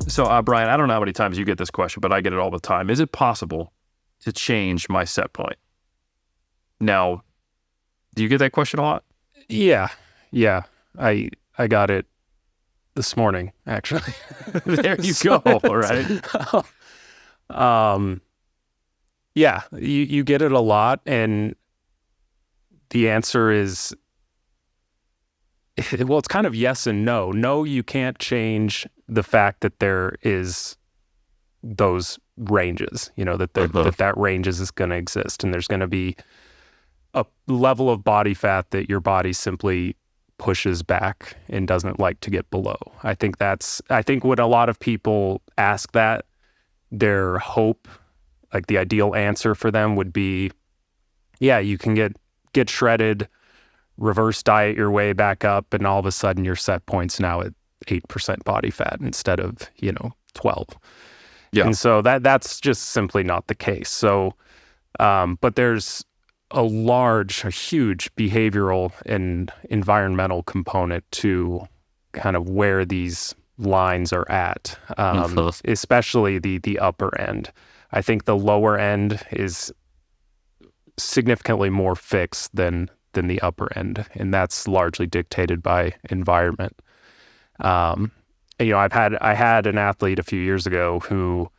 So, Brian, I don't know how many times you get this question, but I get it all the time. Is it possible to change my set point? Now, do you get that question a lot? Yeah. I got it this morning, actually. There you go, right? Yeah, you get it a lot, and the answer is, well, it's kind of yes and no. No, you can't change the fact that there is those ranges, that ranges is going to exist, and there's going to be a level of body fat that your body simply pushes back and doesn't like to get below. I think when a lot of people ask that, their hope, like the ideal answer for them would be, yeah, you can get shredded, reverse diet your way back up, and all of a sudden your set point's now at 8% body fat instead of 12. Yeah. And so that's just simply not the case. So but there's a huge behavioral and environmental component to kind of where these lines are at, especially the upper end. I think the lower end is significantly more fixed than the upper end, and that's largely dictated by environment. I had an athlete a few years ago who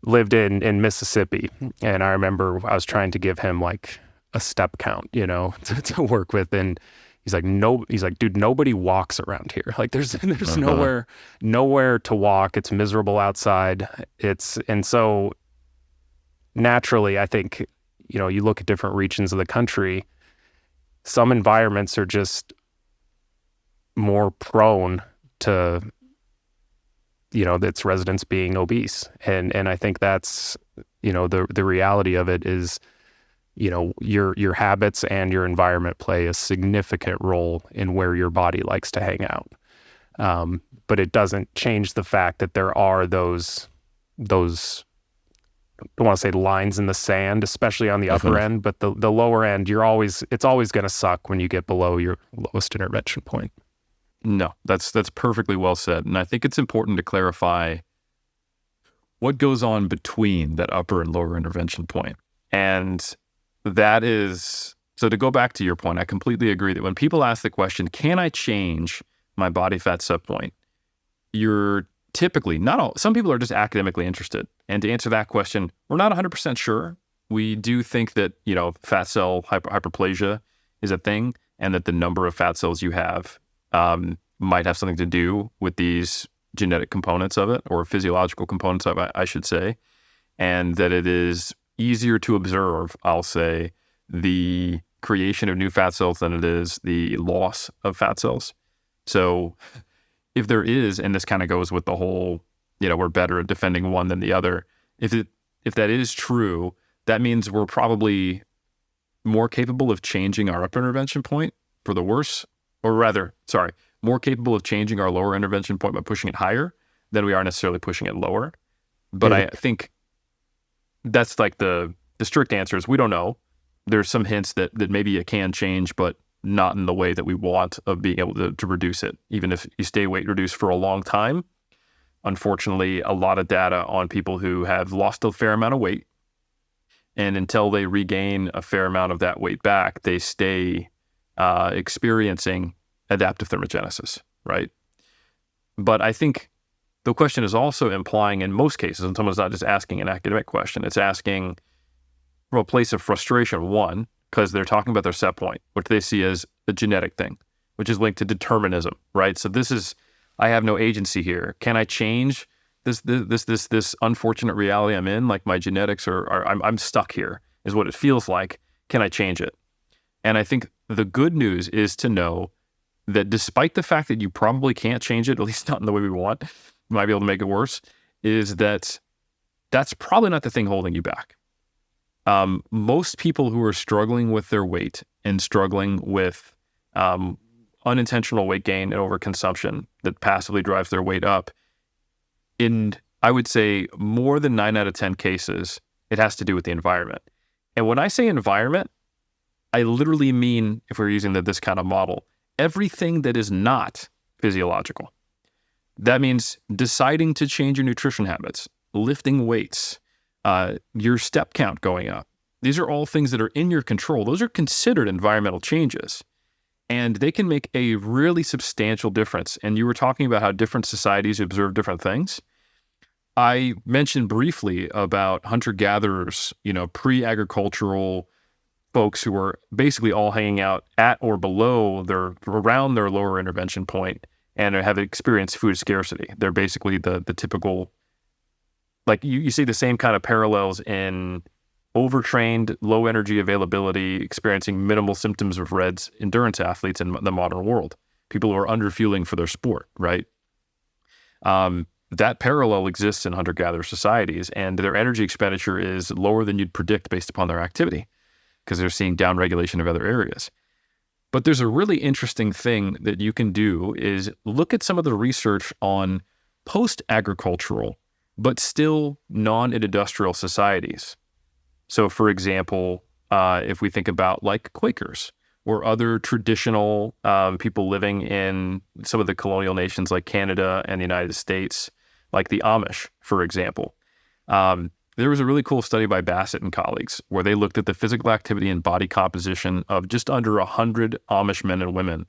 lived in Mississippi, and I remember I was trying to give him like a step count, to work with, and he's like, dude, nobody walks around here. Like there's nowhere to walk. It's miserable outside. And so naturally, I think, you look at different regions of the country, some environments are just more prone to, its residents being obese. And I think that's, the reality of it is, your habits and your environment play a significant role in where your body likes to hang out. But it doesn't change the fact that there are those I don't want to say lines in the sand, especially on the upper end, but the lower end, it's always going to suck when you get below your lowest intervention point. No, that's perfectly well said. And I think it's important to clarify what goes on between that upper and lower intervention point. And that is, so to go back to your point, I completely agree that when people ask the question, can I change my body fat set point? You're typically, some people are just academically interested. And to answer that question, we're not 100% sure. We do think that, fat cell hyperplasia is a thing, and that the number of fat cells you have might have something to do with these genetic components of it, or physiological components of it, I should say, and that it is easier to observe, I'll say, the creation of new fat cells than it is the loss of fat cells. So if there is, and this kind of goes with the whole, we're better at defending one than the other, if that is true, that means we're probably more capable of changing our upper intervention point for the worse, or rather, more capable of changing our lower intervention point by pushing it higher than we are necessarily pushing it lower. But I think that's like the strict answer is we don't know. There's some hints that maybe it can change, but not in the way that we want of being able to reduce it. Even if you stay weight reduced for a long time, unfortunately, a lot of data on people who have lost a fair amount of weight, and until they regain a fair amount of that weight back, they stay experiencing adaptive thermogenesis, right? But I think the question is also implying, in most cases, and someone's not just asking an academic question, it's asking from a place of frustration, one, because they're talking about their set point, which they see as a genetic thing, which is linked to determinism, right? So this is, I have no agency here. Can I change this unfortunate reality I'm in? Like my genetics I'm stuck here, is what it feels like. Can I change it? And I think the good news is to know that despite the fact that you probably can't change it, at least not in the way we want, you might be able to make it worse, is that that's probably not the thing holding you back. Most people who are struggling with their weight and struggling with unintentional weight gain and overconsumption that passively drives their weight up, in, I would say, more than 9 out of 10 cases, it has to do with the environment. And when I say environment, I literally mean, if we're using this kind of model, everything that is not physiological. That means deciding to change your nutrition habits, lifting weights, your step count going up. These are all things that are in your control. Those are considered environmental changes, and they can make a really substantial difference. And you were talking about how different societies observe different things. I mentioned briefly about hunter-gatherers, pre-agricultural folks who were basically all hanging out at or below around their lower intervention point and have experienced food scarcity. They're basically the typical, like you see the same kind of parallels in overtrained, low energy availability, experiencing minimal symptoms of REDS endurance athletes in the modern world. People who are underfueling for their sport, right? That parallel exists in hunter-gatherer societies, and their energy expenditure is lower than you'd predict based upon their activity because they're seeing downregulation of other areas. But there's a really interesting thing that you can do is look at some of the research on post-agricultural, but still non-industrial societies. So, for example, if we think about like Quakers or other traditional people living in some of the colonial nations like Canada and the United States, like the Amish, for example. There was a really cool study by Bassett and colleagues where they looked at the physical activity and body composition of just under 100 Amish men and women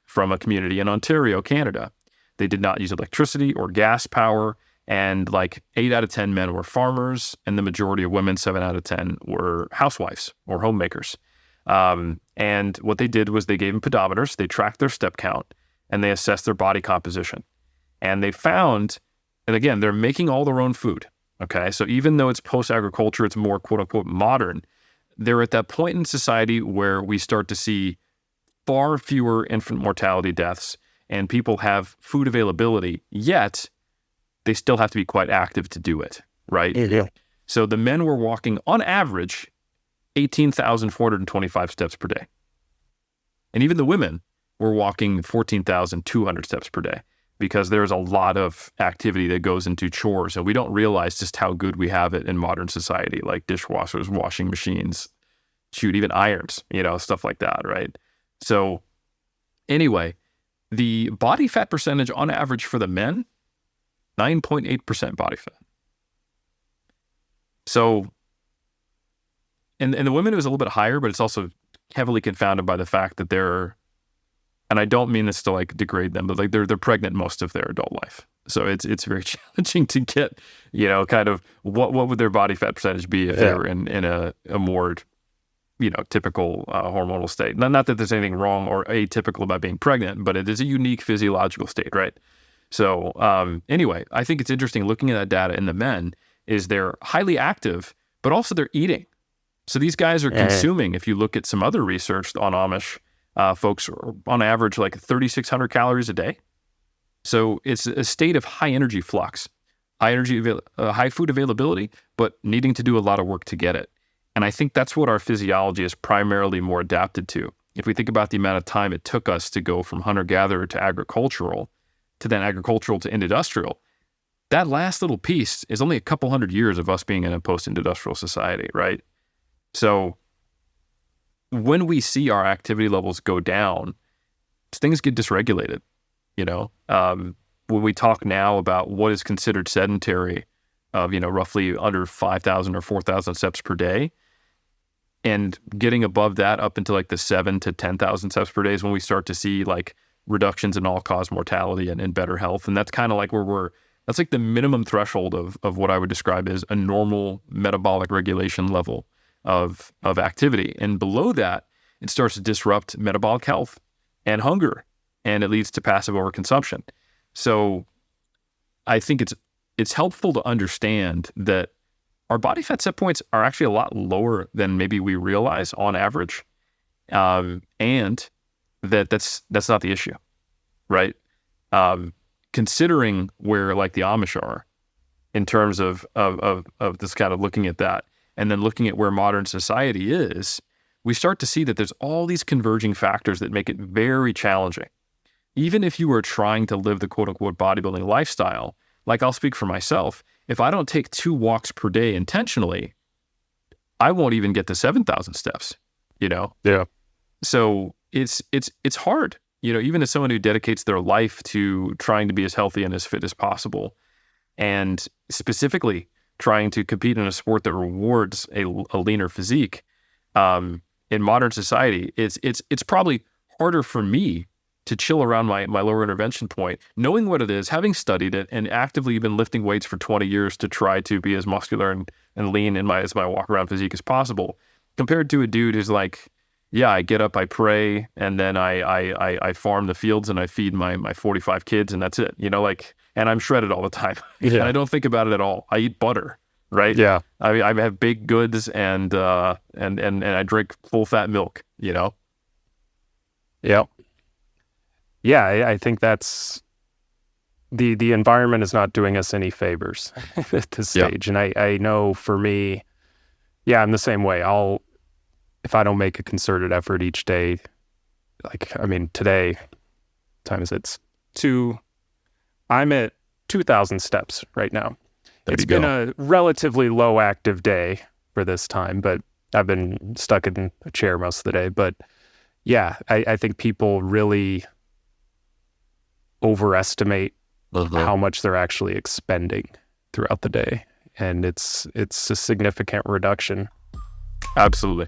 from a community in Ontario, Canada. They did not use electricity or gas power, and like 8 out of 10 men were farmers, and the majority of women, 7 out of 10, were housewives or homemakers. And what they did was they gave them pedometers, they tracked their step count, and they assessed their body composition. And they found, and again, they're making all their own food. Okay, so even though it's post-agriculture, it's more quote-unquote modern, they're at that point in society where we start to see far fewer infant mortality deaths and people have food availability, yet they still have to be quite active to do it, right? Yeah. So the men were walking, on average, 18,425 steps per day. And even the women were walking 14,200 steps per day, because there's a lot of activity that goes into chores, and we don't realize just how good we have it in modern society, like dishwashers, washing machines, even irons, stuff like that, right? So anyway, the body fat percentage on average for the men, 9.8% body fat. So, and the women, it was a little bit higher, but it's also heavily confounded by the fact that they're, and I don't mean this to like degrade them, but like they're pregnant most of their adult life. So it's very challenging to get, kind of what would their body fat percentage be if they were in a more, typical hormonal state. Not that there's anything wrong or atypical about being pregnant, but it is a unique physiological state, right? So anyway, I think it's interesting looking at that data in the men is they're highly active, but also they're eating. So these guys are consuming, if you look at some other research on Amish, folks are on average like 3,600 calories a day. So it's a state of high energy flux, high food availability, but needing to do a lot of work to get it. And I think that's what our physiology is primarily more adapted to. If we think about the amount of time it took us to go from hunter-gatherer to agricultural, to then agricultural to industrial, that last little piece is only a couple hundred years of us being in a post-industrial society, right? So when we see our activity levels go down, things get dysregulated, When we talk now about what is considered sedentary of, roughly under 5,000 or 4,000 steps per day, and getting above that up into like the 7,000 to 10,000 steps per day is when we start to see like reductions in all-cause mortality and better health. And that's kind of like that's like the minimum threshold of what I would describe as a normal metabolic regulation level of activity. And below that, it starts to disrupt metabolic health and hunger, and it leads to passive overconsumption. So I think it's helpful to understand that our body fat set points are actually a lot lower than maybe we realize on average, and that's not the issue, right? Considering where like the Amish are in terms of this kind of looking at that, and then looking at where modern society is, we start to see that there's all these converging factors that make it very challenging. Even if you are trying to live the quote-unquote bodybuilding lifestyle, like I'll speak for myself, if I don't take 2 walks per day intentionally, I won't even get to 7,000 steps, Yeah. So it's hard. even as someone who dedicates their life to trying to be as healthy and as fit as possible, and specifically trying to compete in a sport that rewards a leaner physique, in modern society, it's probably harder for me to chill around my lower intervention point, knowing what it is, having studied it, and actively been lifting weights for 20 years to try to be as muscular and lean as my walk around physique as possible, compared to a dude who's like, yeah, I get up, I pray, and then I farm the fields and I feed my 45 kids, and that's it. And I'm shredded all the time. Yeah. And I don't think about it at all. I eat butter, right? Yeah. I have baked goods and I drink full fat milk, Yeah. I think that's the environment is not doing us any favors at this stage. And I know for me, I'm the same way. If I don't make a concerted effort each day, today, time is it's 2, I'm at 2,000 steps right now. It's been a relatively low active day for this time, but I've been stuck in a chair most of the day. But yeah, I think people really overestimate how much they're actually expending throughout the day. And it's a significant reduction. Absolutely.